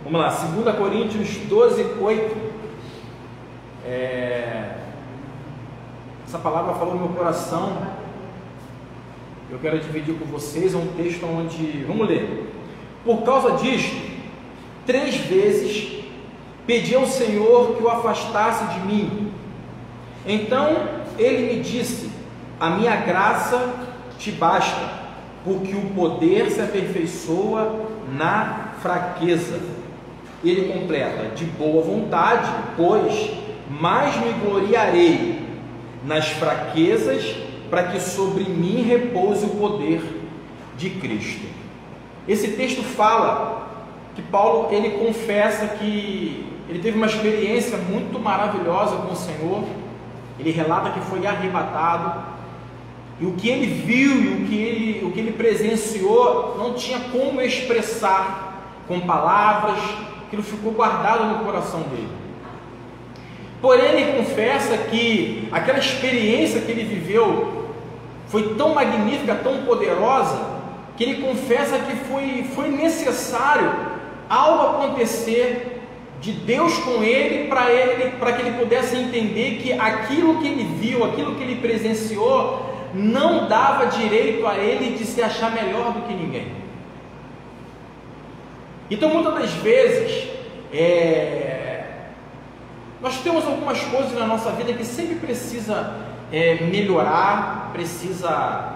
Vamos lá, 2 Coríntios 12, 8. Essa palavra falou no meu coração. Eu quero dividir com vocês. É um texto onde, vamos ler. Por causa disto, 3 vezes pedi ao Senhor que o afastasse de mim. Então ele me disse: a minha graça te basta, porque o poder se aperfeiçoa na fraqueza. Ele completa: de boa vontade, pois mais me gloriarei nas fraquezas, para que sobre mim repouse o poder de Cristo. Esse texto fala que Paulo, ele confessa que ele teve uma experiência muito maravilhosa com o Senhor. Ele relata que foi arrebatado, e o que ele viu e o que ele presenciou não tinha como expressar com palavras. Aquilo ficou guardado no coração dele. Porém, ele confessa que aquela experiência que ele viveu foi tão magnífica, tão poderosa, que ele confessa que foi necessário algo acontecer de Deus com ele, para que ele pudesse entender que aquilo que ele viu, aquilo que ele presenciou, não dava direito a ele de se achar melhor do que ninguém. Então, muitas das vezes, nós temos algumas coisas na nossa vida que sempre precisa melhorar, precisa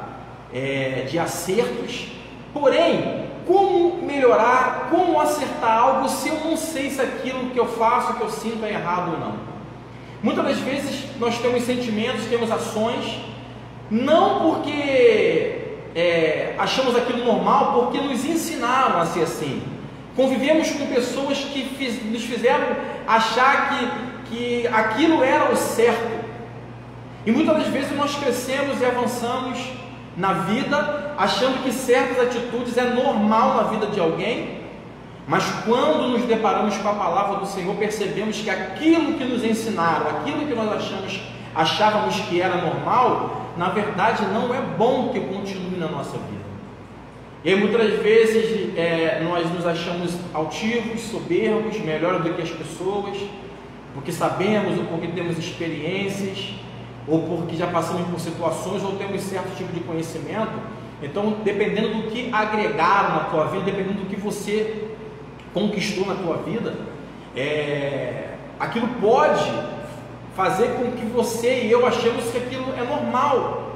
de acertos. Porém, como melhorar, como acertar algo se eu não sei se aquilo que eu faço, que eu sinto é errado ou não? Muitas das vezes nós temos sentimentos, temos ações, não porque achamos aquilo normal, porque nos ensinaram a ser assim. Convivemos com pessoas que nos fizeram achar que aquilo era o certo. E muitas das vezes nós crescemos e avançamos na vida, achando que certas atitudes é normal na vida de alguém, mas quando nos deparamos com a palavra do Senhor, percebemos que aquilo que nos ensinaram, aquilo que nós achávamos que era normal, na verdade não é bom que continue na nossa vida. E aí, muitas vezes nós nos achamos altivos, soberbos, melhores do que as pessoas, porque sabemos ou porque temos experiências, ou porque já passamos por situações, ou temos certo tipo de conhecimento. Então, dependendo do que agregaram na tua vida, dependendo do que você conquistou na tua vida, aquilo pode fazer com que você e eu achemos que aquilo é normal,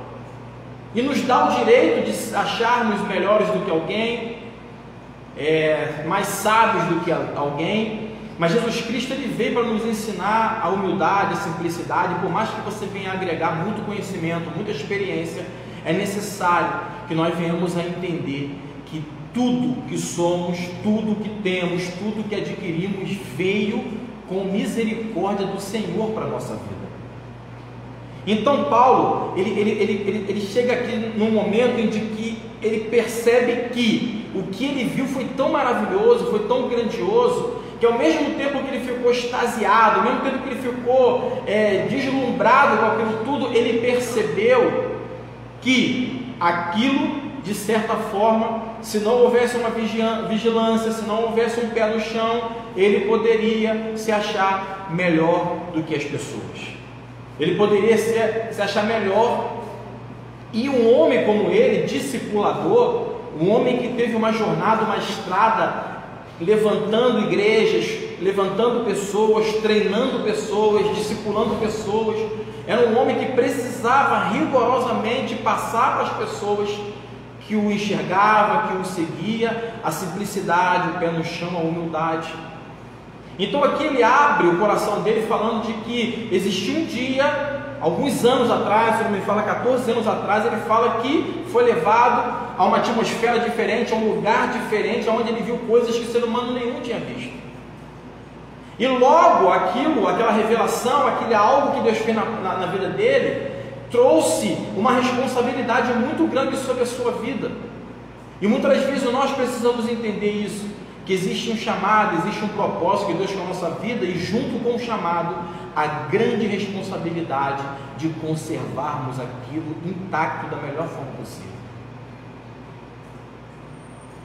e nos dá o direito de acharmos melhores do que alguém, mais sábios do que alguém. Mas Jesus Cristo, ele veio para nos ensinar a humildade, a simplicidade. Por mais que você venha agregar muito conhecimento, muita experiência, é necessário que nós venhamos a entender que tudo que somos, tudo que temos, tudo que adquirimos veio com misericórdia do Senhor para a nossa vida. Então Paulo, ele chega aqui num momento em que ele percebe que o que ele viu foi tão maravilhoso, foi tão grandioso, que ao mesmo tempo que ele ficou extasiado, ao mesmo tempo que ele ficou deslumbrado com aquilo tudo, ele percebeu que aquilo, de certa forma, se não houvesse uma vigilância, se não houvesse um pé no chão, ele poderia se achar melhor do que as pessoas. Ele poderia se achar melhor. E um homem como ele, discipulador, um homem que teve uma jornada, uma estrada, levantando igrejas, levantando pessoas, treinando pessoas, discipulando pessoas, era um homem que precisava rigorosamente passar para as pessoas que o enxergava, que o seguia, a simplicidade, o pé no chão, a humildade. Então aqui ele abre o coração dele falando de que existiu um dia, alguns anos atrás, se não me fala 14 anos atrás, ele fala que foi levado a uma atmosfera diferente, a um lugar diferente, onde ele viu coisas que ser humano nenhum tinha visto. E logo aquela revelação, aquele algo que Deus fez na vida dele, trouxe uma responsabilidade muito grande sobre a sua vida. E muitas vezes nós precisamos entender isso, que existe um chamado, existe um propósito que Deus tem na nossa vida, e junto com o chamado, a grande responsabilidade de conservarmos aquilo intacto da melhor forma possível.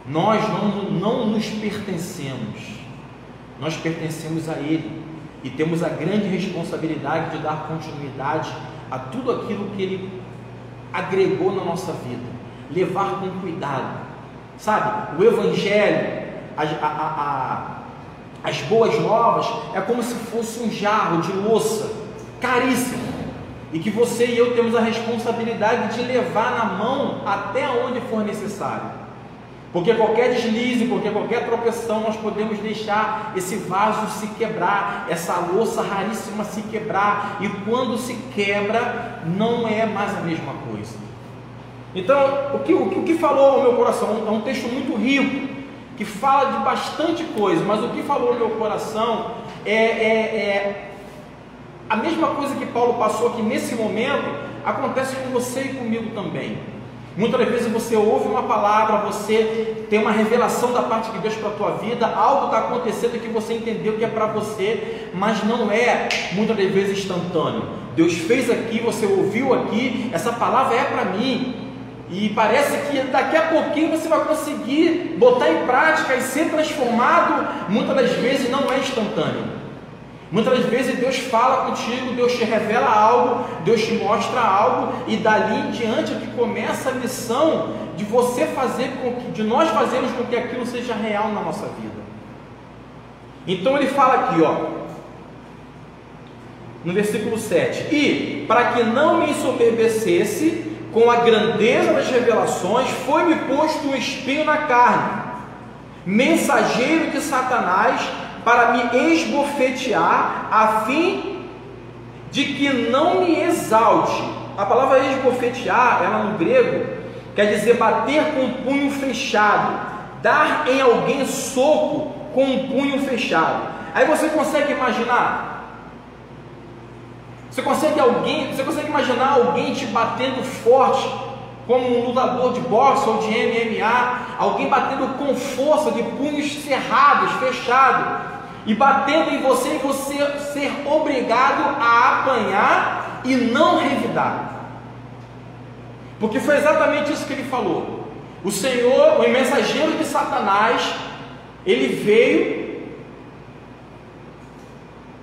Nós não nos pertencemos, nós pertencemos a Ele e temos a grande responsabilidade de dar continuidade a tudo aquilo que Ele agregou na nossa vida, levar com cuidado, sabe? O Evangelho, as boas novas, é como se fosse um jarro de louça caríssimo, e que você e eu temos a responsabilidade de levar na mão até onde for necessário, porque qualquer deslize, porque qualquer tropeção, nós podemos deixar esse vaso se quebrar, essa louça raríssima se quebrar, e quando se quebra, não é mais a mesma coisa. Então, o que falou ao meu coração, é um texto muito rico, que fala de bastante coisa, mas o que falou ao meu coração é a mesma coisa que Paulo passou aqui nesse momento, acontece com você e comigo também. Muitas vezes você ouve uma palavra, você tem uma revelação da parte de Deus para a tua vida, algo está acontecendo que você entendeu que é para você, mas não é muitas das vezes instantâneo. Deus fez aqui, você ouviu aqui, essa palavra é para mim, e parece que daqui a pouquinho você vai conseguir botar em prática e ser transformado. Muitas das vezes não é instantâneo. Muitas das vezes Deus fala contigo, Deus te revela algo, Deus te mostra algo, e dali em diante é que começa a missão de você fazer de nós fazermos com que aquilo seja real na nossa vida. Então ele fala aqui, no versículo 7: e para que não me ensoberbecesse com a grandeza das revelações, foi-me posto um espinho na carne, mensageiro de Satanás, para me esbofetear, a fim de que não me exalte. A palavra esbofetear, ela no grego, quer dizer bater com o punho fechado, dar em alguém soco com um punho fechado. Aí você consegue imaginar? Você consegue imaginar alguém te batendo forte, como um lutador de boxe ou de MMA, alguém batendo com força, de punhos cerrados, fechados, e batendo em você, e você ser obrigado a apanhar e não revidar? Porque foi exatamente isso que ele falou. O Senhor, o mensageiro de Satanás, ele veio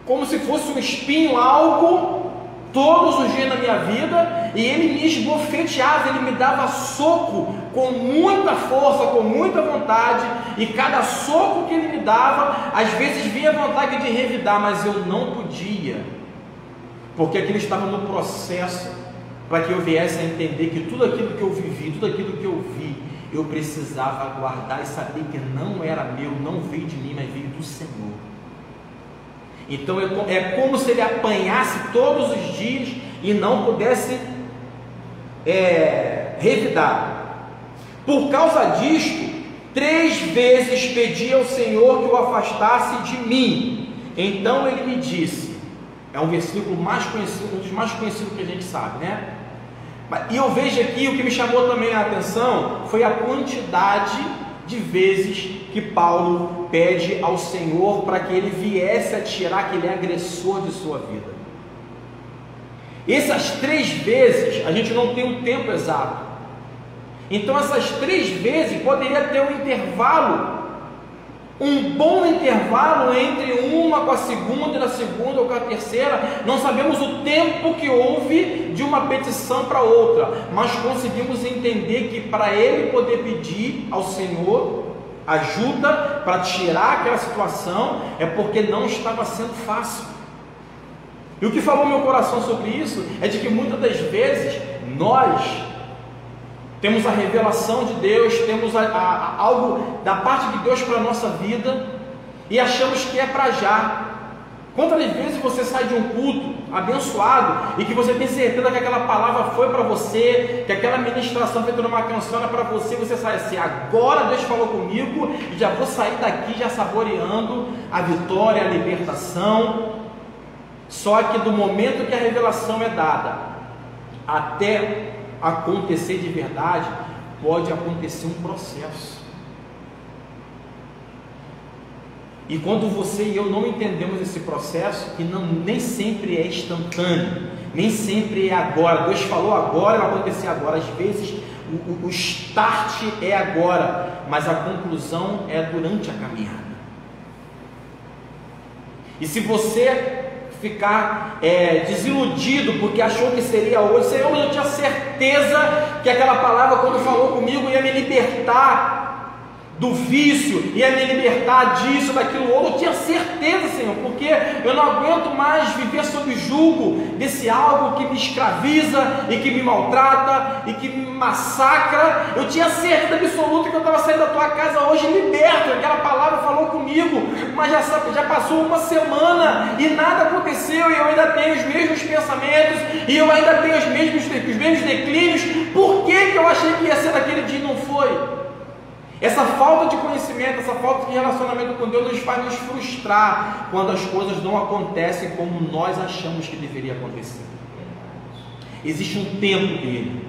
como se fosse um espinho, algo todos os dias na minha vida, e ele me esbofeteava, ele me dava soco com muita força, com muita vontade, e cada soco que ele me dava, às vezes vinha vontade de revidar, mas eu não podia, porque aquilo estava no processo, para que eu viesse a entender que tudo aquilo que eu vivi, tudo aquilo que eu vi, eu precisava guardar e saber que não era meu, não veio de mim, mas veio do Senhor. Então é como se ele apanhasse todos os dias e não pudesse revidar. Por causa disto, 3 vezes pedi ao Senhor que o afastasse de mim. Então ele me disse, é um versículo mais conhecido, um dos mais conhecidos que a gente sabe, né? E eu vejo aqui, o que me chamou também a atenção foi a quantidade de vezes que Paulo pede ao Senhor para que ele viesse a tirar aquele agressor de sua vida. Essas 3 vezes, a gente não tem um tempo exato. Então essas 3 vezes poderia ter um intervalo, um bom intervalo entre uma com a segunda, e da segunda ou com a terceira. Não sabemos o tempo que houve de uma petição para outra, mas conseguimos entender que para ele poder pedir ao Senhor ajuda para tirar aquela situação, é porque não estava sendo fácil. E o que falou meu coração sobre isso é de que muitas das vezes nós temos a revelação de Deus, temos algo da parte de Deus para a nossa vida e achamos que é para já. Quantas vezes você sai de um culto abençoado e que você tem certeza que aquela palavra foi para você, que aquela ministração feita numa canção era para você, você sai assim, agora Deus falou comigo e já vou sair daqui já saboreando a vitória, a libertação. Só que do momento que a revelação é dada até acontecer de verdade, pode acontecer um processo. E quando você e eu não entendemos esse processo, que nem sempre é instantâneo, nem sempre é agora, Deus falou agora, vai acontecer agora. Às vezes o start é agora, mas a conclusão é durante a caminhada. E se você ficar desiludido porque achou que seria hoje, Senhor, mas eu tinha certeza que aquela palavra, quando falou comigo, ia me libertar do vício, ia me libertar disso, daquilo outro. Eu tinha certeza, Senhor, porque eu não aguento mais viver sob julgo desse algo que me escraviza e que me maltrata e que me massacra. Eu tinha certeza absoluta que eu estava saindo da tua casa hoje liberto. Aquela palavra falou comigo, mas já passou uma semana e nada aconteceu, e eu ainda tenho os mesmos pensamentos, e eu ainda tenho os mesmos declínios. Por que eu achei que ia ser daquele dia e não foi? Essa falta de conhecimento, essa falta de relacionamento com Deus nos faz nos frustrar quando as coisas não acontecem como nós achamos que deveria acontecer. Existe um tempo dele.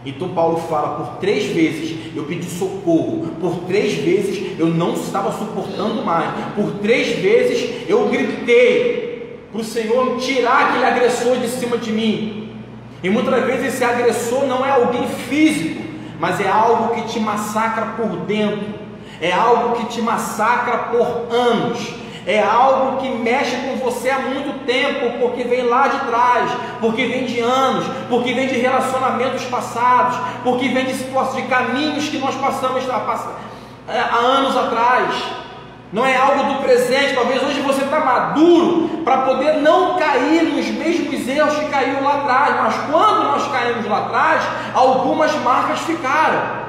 Então Paulo fala, por 3 vezes eu pedi socorro, por 3 vezes eu não estava suportando mais, por 3 vezes eu gritei para o Senhor tirar aquele agressor de cima de mim. E muitas vezes esse agressor não é alguém físico, mas é algo que te massacra por dentro, é algo que te massacra por anos, é algo que mexe com você há muito tempo, porque vem lá de trás, porque vem de anos, porque vem de relacionamentos passados, porque vem de situações, de caminhos que nós passamos há anos atrás. Não é algo do presente. Talvez hoje você está maduro para poder não cair nos mesmos erros que caiu lá atrás, mas quando nós caímos lá atrás, algumas marcas ficaram.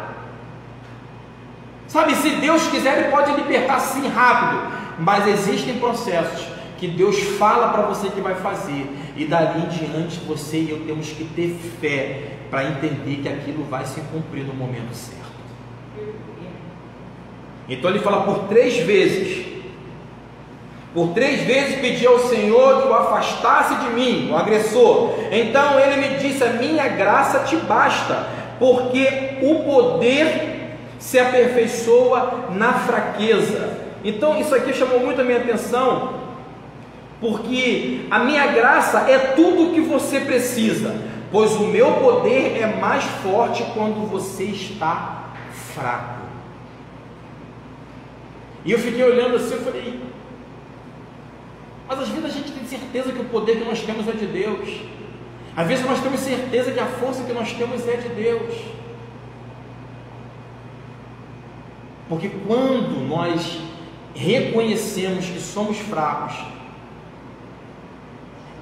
Sabe, se Deus quiser, Ele pode libertar sim rápido, mas existem processos que Deus fala para você que vai fazer, e dali em diante você e eu temos que ter fé para entender que aquilo vai se cumprir no momento certo. Então ele fala, por 3 vezes pedi ao Senhor que o afastasse de mim, o agressor. Então ele me disse, a minha graça te basta, porque o poder se aperfeiçoa na fraqueza. Então isso aqui chamou muito a minha atenção, porque a minha graça é tudo o que você precisa, pois o meu poder é mais forte quando você está fraco. E eu fiquei olhando assim, eu falei, mas às vezes a gente tem certeza que o poder que nós temos é de Deus. Às vezes nós temos certeza que a força que nós temos é de Deus. Porque quando nós reconhecemos que somos fracos,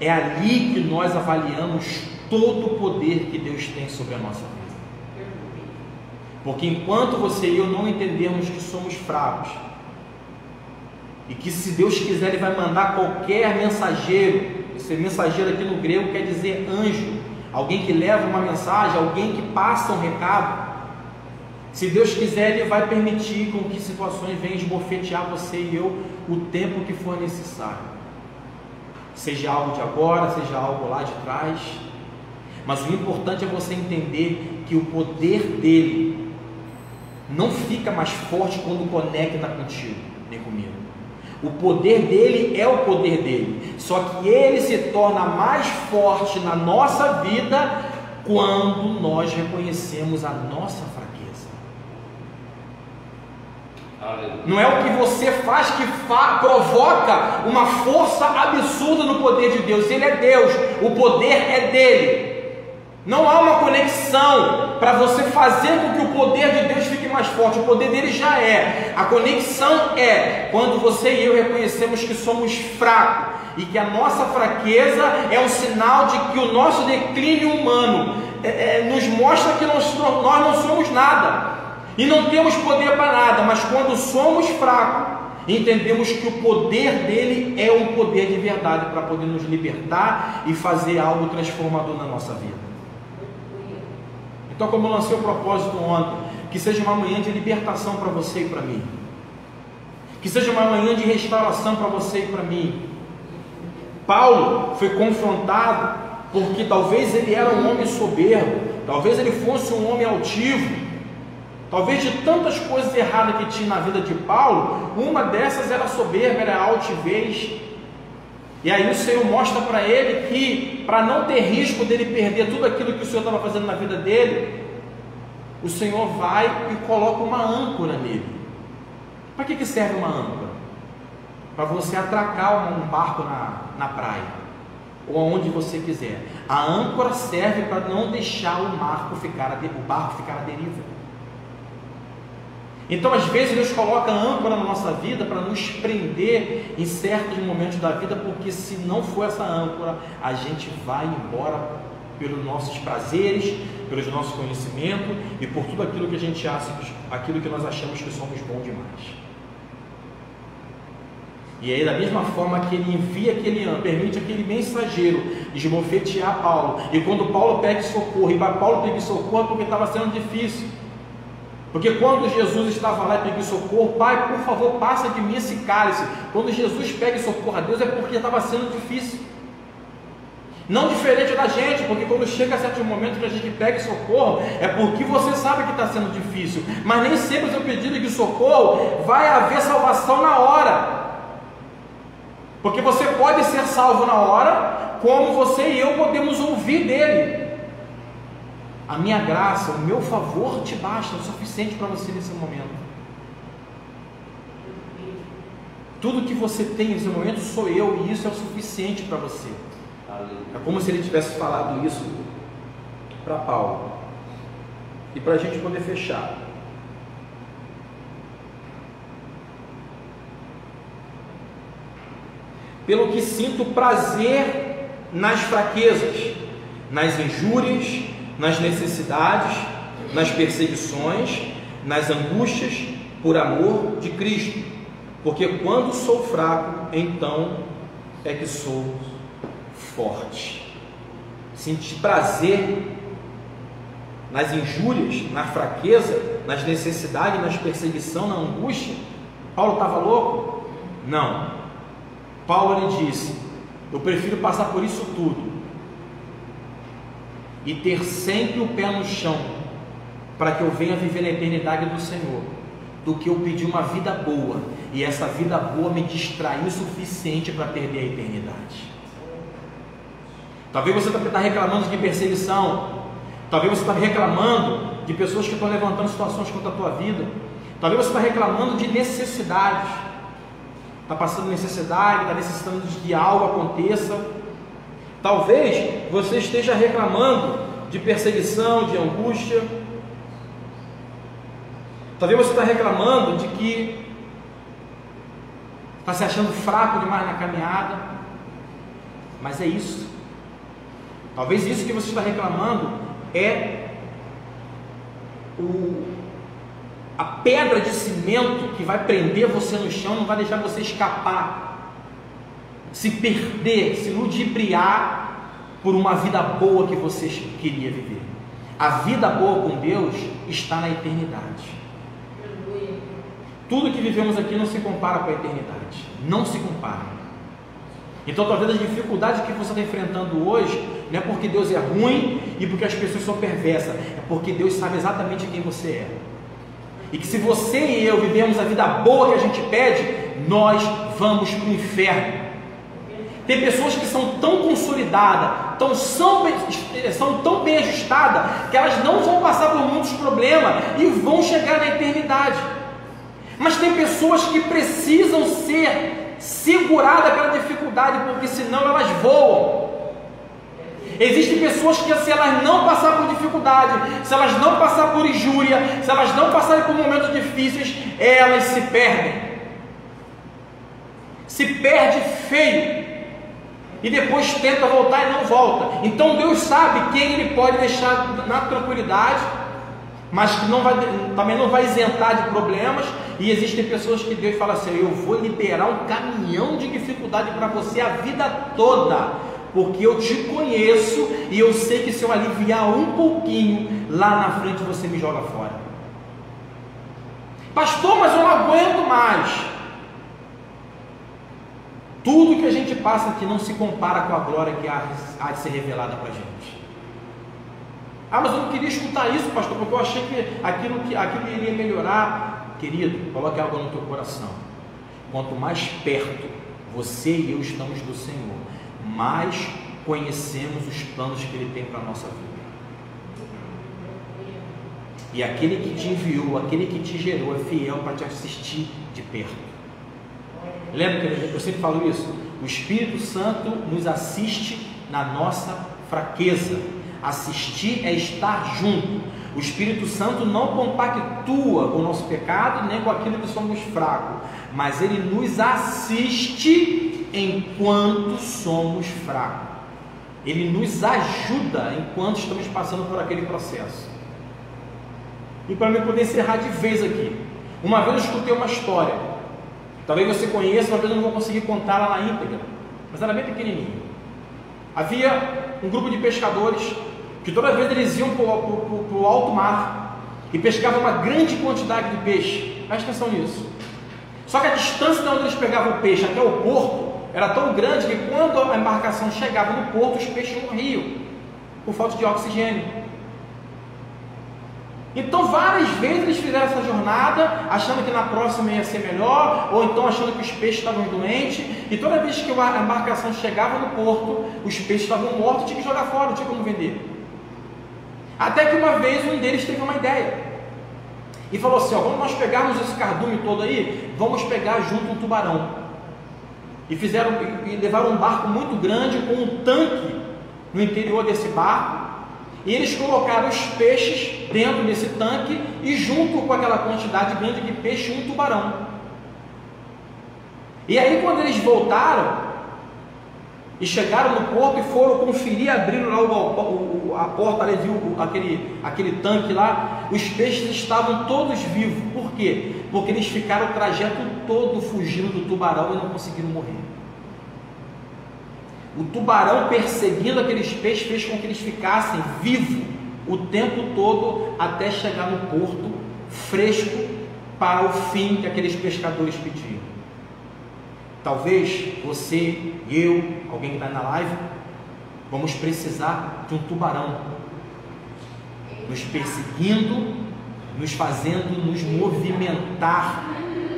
é ali que nós avaliamos todo o poder que Deus tem sobre a nossa vida. Porque enquanto você e eu não entendermos que somos fracos, e que se Deus quiser Ele vai mandar qualquer mensageiro, esse mensageiro aqui no grego quer dizer anjo, alguém que leva uma mensagem, alguém que passa um recado. Se Deus quiser, Ele vai permitir com que situações venham esbofetear você e eu o tempo que for necessário, seja algo de agora, seja algo lá de trás. Mas o importante é você entender que o poder dele não fica mais forte quando conecta contigo, nem comigo. O poder dele é o poder dele, só que ele se torna mais forte na nossa vida quando nós reconhecemos a nossa fraqueza. Não é o que você faz que provoca uma força absurda no poder de Deus. Ele é Deus, o poder é dele. Não há uma conexão para você fazer com que o poder de Deus fique mais forte. O poder dele já é. A conexão é quando você e eu reconhecemos que somos fracos e que a nossa fraqueza é um sinal de que o nosso declínio humano nos mostra que nós não somos nada e não temos poder para nada. Mas quando somos fracos, entendemos que o poder dele é um poder de verdade para poder nos libertar e fazer algo transformador na nossa vida. Então, como eu lancei o propósito ontem, que seja uma manhã de libertação para você e para mim, que seja uma manhã de restauração para você e para mim. Paulo foi confrontado porque talvez ele era um homem soberbo, talvez ele fosse um homem altivo, talvez de tantas coisas erradas que tinha na vida de Paulo, uma dessas era soberba, era a altivez. E aí o Senhor mostra para ele que, para não ter risco dele perder tudo aquilo que o Senhor estava fazendo na vida dele, o Senhor vai e coloca uma âncora nele. Para que serve uma âncora? Para você atracar um barco na praia, ou aonde você quiser. A âncora serve para não deixar o barco ficar à deriva. Então, às vezes, Deus coloca a âncora na nossa vida para nos prender em certos momentos da vida, porque se não for essa âncora, a gente vai embora pelos nossos prazeres, pelos nossos conhecimentos e por tudo aquilo que a gente acha, aquilo que nós achamos que somos bons demais. E aí, da mesma forma que ele envia permite aquele mensageiro esbofetear Paulo, e quando Paulo pede socorro, e para Paulo pedir socorro porque estava sendo difícil, porque quando Jesus estava lá e pediu socorro, Pai, por favor, passa de mim esse cálice. Quando Jesus pede socorro a Deus, é porque estava sendo difícil. Não diferente da gente, porque quando chega a certo momento que a gente pede socorro, é porque você sabe que está sendo difícil, mas nem sempre o seu pedido de socorro vai haver salvação na hora. Porque você pode ser salvo na hora, como você e eu podemos ouvir dele. A minha graça, o meu favor te basta, é o suficiente para você nesse momento. Tudo que você tem nesse momento sou eu, e isso é o suficiente para você. É como se ele tivesse falado isso para Paulo. E para a gente poder fechar, pelo que sinto prazer nas fraquezas, nas injúrias, nas necessidades, nas perseguições, nas angústias, por amor de Cristo, porque quando sou fraco, então é que sou forte. Sentir prazer nas injúrias, na fraqueza, nas necessidades, nas perseguições, na angústia. Paulo estava louco? Não. Paulo ele disse: eu prefiro passar por isso tudo e ter sempre o pé no chão, para que eu venha viver na eternidade do Senhor, do que eu pedir uma vida boa, e essa vida boa me distrair o suficiente para perder a eternidade. Talvez você está reclamando de perseguição, talvez você está reclamando de pessoas que estão levantando situações contra a tua vida, talvez você está reclamando de necessidades, está passando necessidade, está necessitando de que algo aconteça. Talvez você esteja reclamando de perseguição, de angústia. Talvez você está reclamando de que está se achando fraco demais na caminhada. Mas é isso. Talvez isso que você está reclamando é a pedra de cimento que vai prender você no chão, não vai deixar você escapar, se perder, se ludibriar por uma vida boa que você queria viver. A vida boa com Deus está na eternidade. Tudo que vivemos aqui não se compara com a eternidade, não se compara. Então talvez as dificuldades que você está enfrentando hoje não é porque Deus é ruim e porque as pessoas são perversas, é porque Deus sabe exatamente quem você é. E que se você e eu vivemos a vida boa que a gente pede, nós vamos para o inferno. Tem pessoas que são tão consolidadas, são tão bem ajustadas, que elas não vão passar por muitos problemas e vão chegar na eternidade. Mas tem pessoas que precisam ser seguradas pela dificuldade, porque senão elas voam. Existem pessoas que, se elas não passarem por dificuldade, se elas não passarem por injúria, se elas não passarem por momentos difíceis, elas se perdem. Se perde feio. E depois tenta voltar e não volta. Então Deus sabe quem Ele pode deixar na tranquilidade, mas que também não vai isentar de problemas. E existem pessoas que Deus fala assim: eu vou liberar um caminhão de dificuldade para você a vida toda, porque eu te conheço e eu sei que se eu aliviar um pouquinho, lá na frente você me joga fora. Pastor, mas eu não aguento mais. Tudo que a gente passa aqui não se compara com a glória que há de ser revelada para a gente. Ah, mas eu não queria escutar isso, pastor, porque eu achei que aquilo iria melhorar. Querido, coloque algo no teu coração. Quanto mais perto você e eu estamos do Senhor, mais conhecemos os planos que Ele tem para a nossa vida. E aquele que te enviou, aquele que te gerou é fiel para te assistir de perto. Lembra que eu sempre falo isso? O Espírito Santo nos assiste na nossa fraqueza. Assistir é estar junto. O Espírito Santo não compactua com o nosso pecado, nem com aquilo que somos fracos, mas ele nos assiste enquanto somos fracos. Ele nos ajuda enquanto estamos passando por aquele processo. E para mim poder encerrar de vez aqui, uma vez eu escutei uma história, talvez você conheça, uma vez eu não vou conseguir contar ela na íntegra, mas era bem pequenininha. Havia um grupo de pescadores que toda vez eles iam para o alto mar e pescavam uma grande quantidade de peixe. Presta atenção nisso. Só que a distância de onde eles pegavam o peixe até o porto era tão grande que quando a embarcação chegava no porto, os peixes morriam por falta de oxigênio. Então várias vezes eles fizeram essa jornada achando que na próxima ia ser melhor, ou então achando que os peixes estavam doentes, e toda vez que a embarcação chegava no porto, os peixes estavam mortos, tinha que jogar fora, não tinha como vender. Até que uma vez um deles teve uma ideia e falou assim: ó, quando nós pegarmos esse cardume todo aí, vamos pegar junto um tubarão. E levaram um barco muito grande com um tanque no interior desse barco, e eles colocaram os peixes dentro desse tanque, e junto com aquela quantidade grande de peixe, um tubarão. E aí quando eles voltaram e chegaram no porto e foram conferir, abriram lá a porta, ali viu aquele tanque lá, os peixes estavam todos vivos. Por quê? Porque eles ficaram o trajeto todo fugindo do tubarão e não conseguiram morrer. O tubarão perseguindo aqueles peixes fez com que eles ficassem vivos o tempo todo até chegar no porto fresco para o fim que aqueles pescadores pediam. Talvez você, eu, alguém que está na live, vamos precisar de um tubarão nos perseguindo, nos fazendo nos movimentar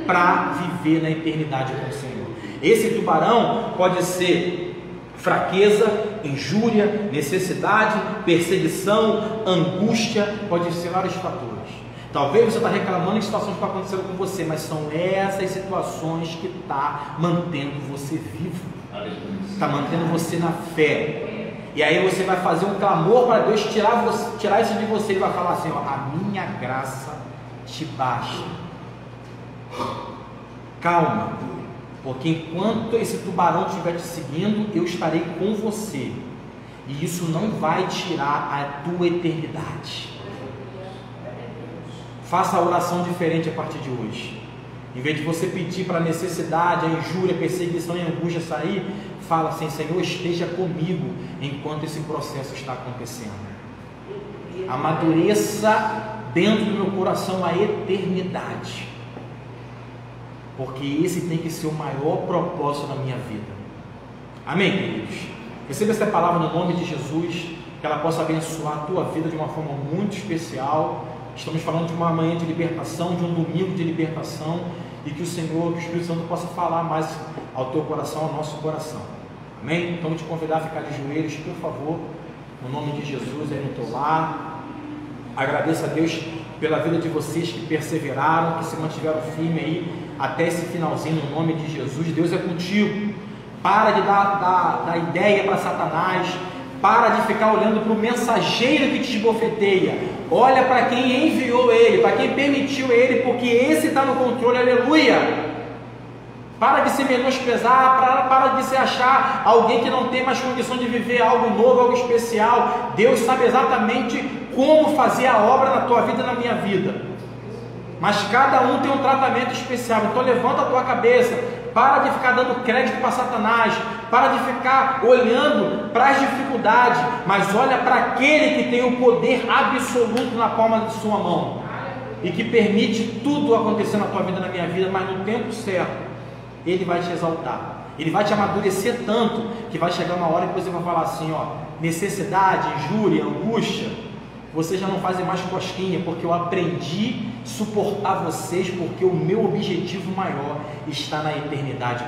para viver na eternidade com o Senhor. Esse tubarão pode ser fraqueza, injúria, necessidade, perseguição, angústia, pode ser vários fatores. Talvez você está reclamando de situações que estão acontecendo com você, mas são essas situações que estão mantendo você vivo, está mantendo você na fé. E aí você vai fazer um clamor para Deus tirar isso de você. Ele vai falar assim: ó, a minha graça te basta. Calma, porque enquanto esse tubarão estiver te seguindo, eu estarei com você, e isso não vai tirar a tua eternidade. Faça a oração diferente a partir de hoje. Em vez de você pedir para a necessidade, a injúria, a perseguição e a angústia sair, fala assim: Senhor, esteja comigo enquanto esse processo está acontecendo. Amadureça dentro do meu coração a eternidade, porque esse tem que ser o maior propósito da minha vida. Amém, queridos? Receba essa palavra no nome de Jesus, que ela possa abençoar a tua vida de uma forma muito especial. Estamos falando de uma manhã de libertação, de um domingo de libertação, e que o Senhor, que o Espírito Santo possa falar mais ao teu coração, ao nosso coração. Amém? Então, vou te convidar a ficar de joelhos, por favor, no nome de Jesus, aí no teu lar. Agradeço a Deus pela vida de vocês que perseveraram, que se mantiveram firmes aí até esse finalzinho, no nome de Jesus. Deus é contigo. Para de dar ideia para Satanás. Para de ficar olhando para o mensageiro que te esbofeteia. Olha para quem enviou ele, para quem permitiu ele, porque esse está no controle, aleluia. Para de se menosprezar, para de se achar alguém que não tem mais condição de viver algo novo, algo especial. Deus sabe exatamente como fazer a obra na tua vida e na minha vida, mas cada um tem um tratamento especial. Então levanta a tua cabeça, para de ficar dando crédito para Satanás, para de ficar olhando para as dificuldades, mas olha para aquele que tem o poder absoluto na palma de sua mão, e que permite tudo acontecer na tua vida e na minha vida, mas no tempo certo. Ele vai te exaltar, ele vai te amadurecer tanto, que vai chegar uma hora que você vai falar assim: ó, necessidade, injúria, angústia, vocês já não fazem mais cosquinha, porque eu aprendi a suportar vocês, porque o meu objetivo maior está na eternidade.